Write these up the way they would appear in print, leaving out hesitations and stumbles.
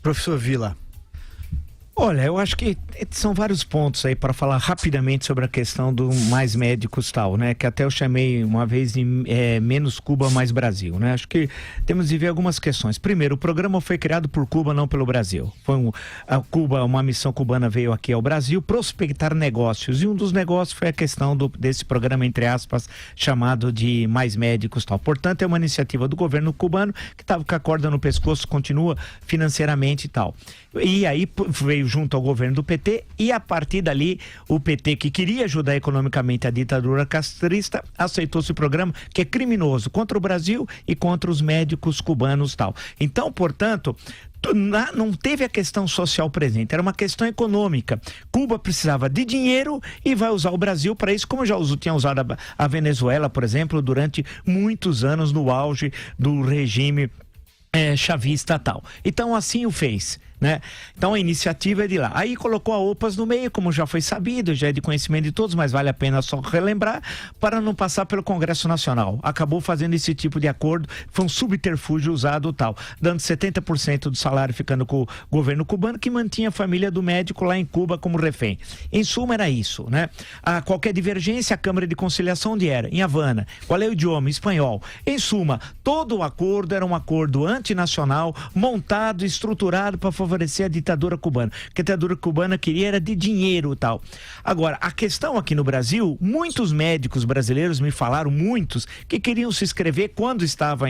Professor Vila. Olha, eu acho que são vários pontos aí para falar rapidamente sobre a questão do mais médicos tal, né? Que até eu chamei uma vez de menos Cuba, mais Brasil, né? Acho que temos de ver algumas questões. Primeiro, o programa foi criado por Cuba, não pelo Brasil. Uma missão cubana veio aqui ao Brasil prospectar negócios, e um dos negócios foi a questão desse programa, entre aspas, chamado de mais médicos tal. Portanto, é uma iniciativa do governo cubano que estava com a corda no pescoço, continua financeiramente e tal. E aí veio junto ao governo do PT, e a partir dali o PT, que queria ajudar economicamente a ditadura castrista, aceitou esse programa que é criminoso contra o Brasil e contra os médicos cubanos tal. Então, portanto, não teve a questão social presente, era uma questão econômica. Cuba precisava de dinheiro e vai usar o Brasil para isso, como já tinha usado a Venezuela, por exemplo, durante muitos anos no auge do regime chavista tal. Então assim o fez, né? Então a iniciativa é de lá. Aí colocou a OPAS no meio, como já foi sabido, já é de conhecimento de todos, mas vale a pena só relembrar, para não passar pelo Congresso Nacional. Acabou fazendo esse tipo de acordo, foi um subterfúgio usado tal, dando 70% do salário ficando com o governo cubano, que mantinha a família do médico lá em Cuba como refém. Em suma era isso, né? Qualquer divergência, a Câmara de Conciliação onde era? Em Havana. Qual é o idioma? Espanhol. Em suma, todo o acordo era um acordo antinacional, montado, estruturado para favorecer a ditadura cubana. O que a ditadura cubana queria era de dinheiro e tal. Agora, a questão aqui no Brasil, muitos médicos brasileiros me falaram, muitos, que queriam se inscrever quando estava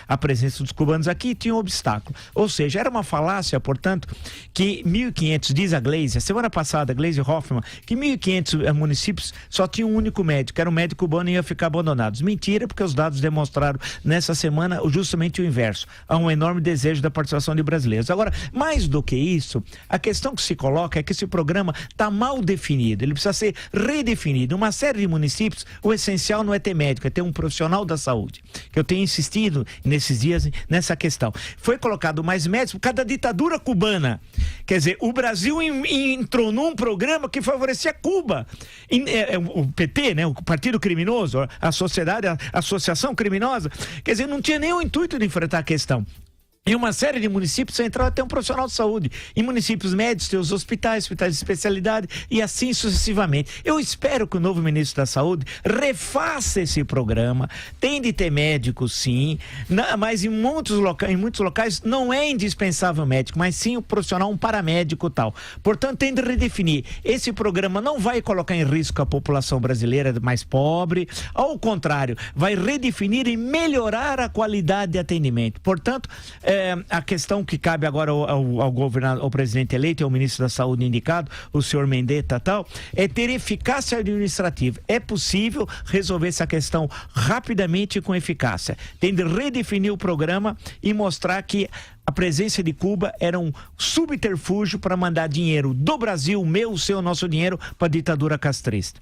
a presença dos cubanos aqui, e tinha um obstáculo. Ou seja, era uma falácia, portanto, que 1.500, diz a Gleisi, a semana passada, a Gleisi Hoffmann, que 1.500 municípios só tinham um único médico, era um médico cubano, e ia ficar abandonados. Mentira, porque os dados demonstraram nessa semana justamente o inverso. Há um enorme desejo da participação de brasileiros. Agora, mais do que isso, a questão que se coloca é que esse programa está mal definido, ele precisa ser redefinido. Uma série de municípios, o essencial não é ter médico, é ter um profissional da saúde, que eu tenho insistido nesses dias nessa questão. Foi colocado mais médicos por causa da ditadura cubana. Quer dizer, o Brasil entrou num programa que favorecia Cuba. O PT, né, o Partido Criminoso, a sociedade, a associação criminosa, quer dizer, não tinha nem o intuito de enfrentar a questão. Em uma série de municípios central tem um profissional de saúde. Em municípios médios tem os hospitais de especialidade e assim sucessivamente. Eu espero que o novo ministro da Saúde refaça esse programa. Tem de ter médico, sim, mas em muitos locais não é indispensável médico, mas sim o profissional, um paramédico tal. Portanto, tem de redefinir. Esse programa não vai colocar em risco a população brasileira mais pobre, ao contrário, vai redefinir e melhorar a qualidade de atendimento. Portanto, a questão que cabe agora ao presidente eleito e ao ministro da Saúde indicado, o senhor Mendetta tal, é ter eficácia administrativa. É possível resolver essa questão rapidamente e com eficácia. Tem de redefinir o programa e mostrar que a presença de Cuba era um subterfúgio para mandar dinheiro do Brasil, meu, seu, nosso dinheiro, para a ditadura castrista.